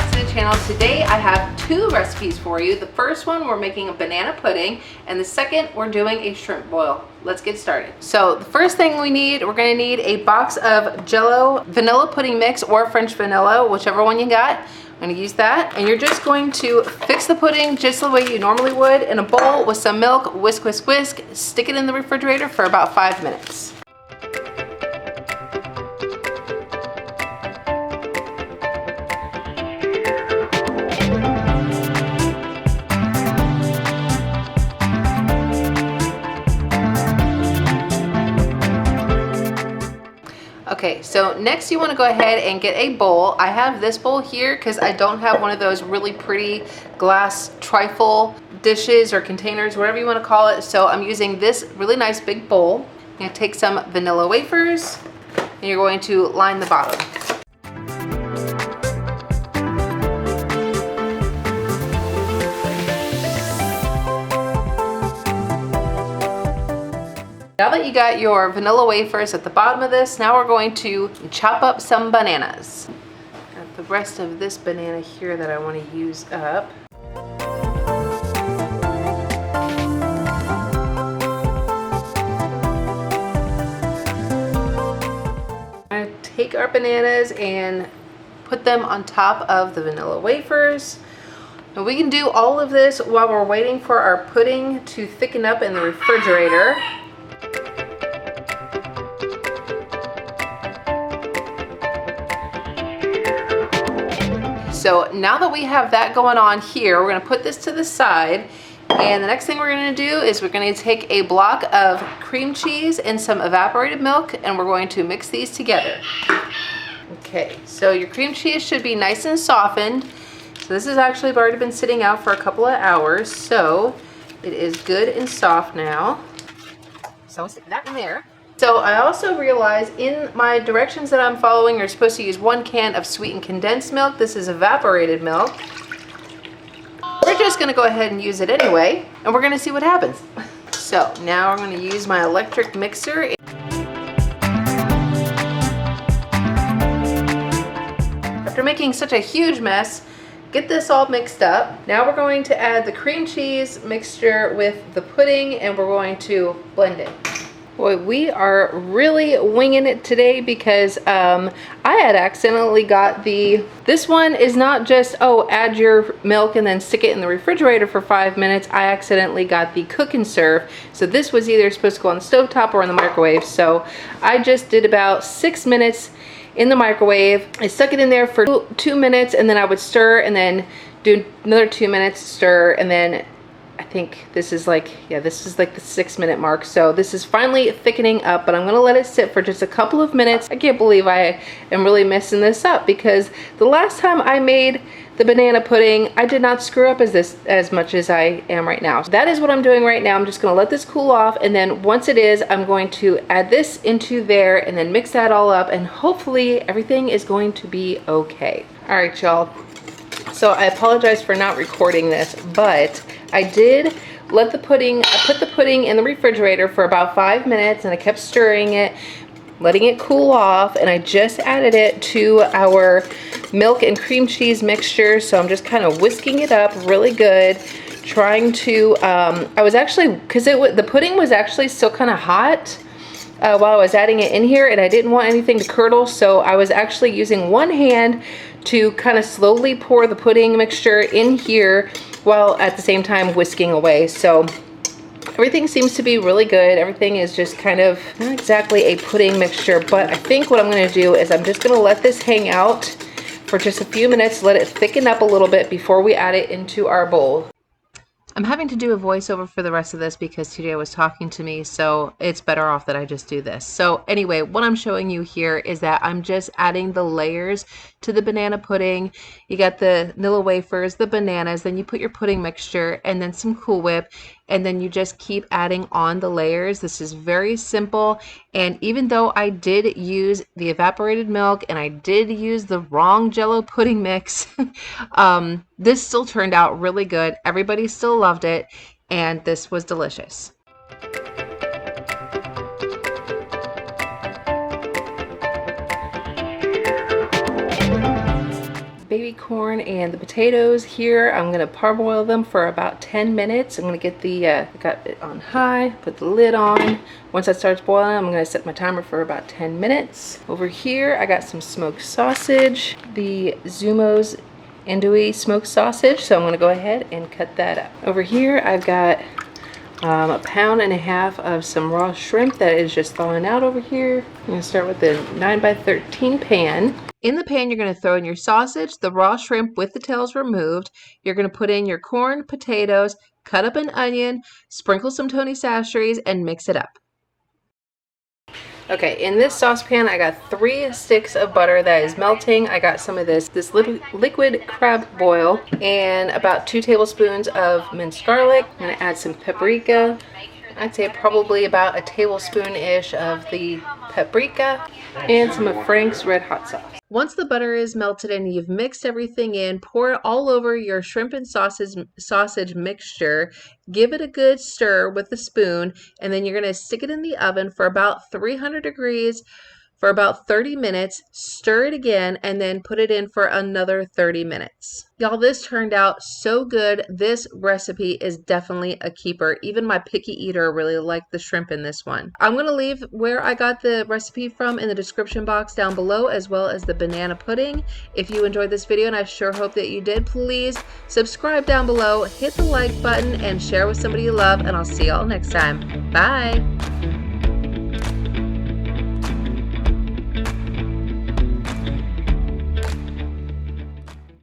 back to the channel. Today I have two recipes for you. The first one, we're making a banana pudding, and the second, we're doing a shrimp boil. Let's get started. So the first thing we need, we're gonna need a box of Jell-O vanilla pudding mix or French vanilla, whichever one you got. I'm gonna use that, and you're just going to fix the pudding just the way you normally would in a bowl with some milk, whisk, whisk, whisk, stick it in the refrigerator for about 5 minutes. Okay, so next you want to go ahead and get a bowl. I have this bowl here because I don't have one of those really pretty glass trifle dishes or containers, whatever you want to call it. So I'm using this really nice big bowl. I'm going to take some vanilla wafers and you're going to line the bottom. Now that you got your vanilla wafers at the bottom of this, now we're going to chop up some bananas. Got the rest of this banana here that I want to use up. I'm going to take our bananas and put them on top of the vanilla wafers. And we can do all of this while we're waiting for our pudding to thicken up in the refrigerator. So now that we have that going on here, we're gonna put this to the side. And the next thing we're gonna do is we're gonna take a block of cream cheese and some evaporated milk, and we're going to mix these together. Okay, so your cream cheese should be nice and softened. So this has actually already been sitting out for a couple of hours, so it is good and soft now. So stick that in there. So I also realized in my directions that I'm following, you're supposed to use 1 can of sweetened condensed milk. This is evaporated milk. We're just gonna go ahead and use it anyway, and we're gonna see what happens. So now I'm gonna use my electric mixer. After making such a huge mess, get this all mixed up. Now we're going to add the cream cheese mixture with the pudding, and we're going to blend it. Boy, we are really winging it today because I had accidentally got this one is not just, oh, add your milk and then stick it in the refrigerator for 5 minutes. I accidentally got the cook and serve. So this was either supposed to go on the stovetop or in the microwave. So I just did about 6 minutes in the microwave. I stuck it in there for 2 minutes, and then I would stir and then do another 2 minutes, stir, and then I think this is like, yeah, this is like the 6 minute mark. So this is finally thickening up, but I'm gonna let it sit for just a couple of minutes. I can't believe I am really messing this up because the last time I made the banana pudding, I did not screw up as much as I am right now. So that is what I'm doing right now. I'm just gonna let this cool off, and then once it is, I'm going to add this into there and then mix that all up, and hopefully everything is going to be okay. All right, y'all. So I apologize for not recording this, but I did let the pudding, I put the pudding in the refrigerator for about 5 minutes, and I kept stirring it, letting it cool off, and I just added it to our milk and cream cheese mixture. So I'm just kind of whisking it up really good, trying to, I was actually, because the pudding was actually still kind of hot while I was adding it in here, and I didn't want anything to curdle, so I was actually using one hand to kind of slowly pour the pudding mixture in here while at the same time whisking away. So everything seems to be really good. Everything is just kind of not exactly a pudding mixture, but I think what I'm going to do is I'm just going to let this hang out for just a few minutes, let it thicken up a little bit before we add it into our bowl. I'm having to do a voiceover for the rest of this because TJ was talking to me, so it's better off that I just do this. So anyway, what I'm showing you here is that I'm just adding the layers to the banana pudding. You got the vanilla wafers, the bananas, then you put your pudding mixture, and then some Cool Whip, and then you just keep adding on the layers. This is very simple, and even though I did use the evaporated milk and I did use the wrong Jell-O pudding mix, this still turned out really good. Everybody still loved it, and this was delicious. Baby sweet corn and the potatoes here. I'm gonna parboil them for about 10 minutes. I'm gonna get the, got it on high, put the lid on. Once that starts boiling, I'm gonna set my timer for about 10 minutes. Over here, I got some smoked sausage, the Zumos andouille smoked sausage, so I'm gonna go ahead and cut that up. Over here, I've got a pound and a half of some raw shrimp that is just thawing out over here. I'm gonna start with the 9x13 pan. In the pan, you're gonna throw in your sausage, the raw shrimp with the tails removed. You're gonna put in your corn, potatoes, cut up an onion, sprinkle some Tony Chachere's, and mix it up. Okay, in this saucepan, I got 3 sticks of butter that is melting. I got some of this liquid crab boil and about 2 tablespoons of minced garlic. I'm gonna add some paprika. I'd say probably about a tablespoon-ish of the paprika and some of Frank's Red Hot sauce. Once the butter is melted and you've mixed everything in, pour it all over your shrimp and sausage mixture. Give it a good stir with a spoon, and then you're going to stick it in the oven for about 300 degrees for about 30 minutes. Stir it again, and then put it in for another 30 minutes. Y'all, this turned out so good. This recipe is definitely a keeper. Even my picky eater really liked the shrimp in this one. I'm going to leave where I got the recipe from in the description box down below, as well as the banana pudding. If you enjoyed this video, and I sure hope that you did, please subscribe down below, hit the like button, and share with somebody you love, and I'll see y'all next time. Bye!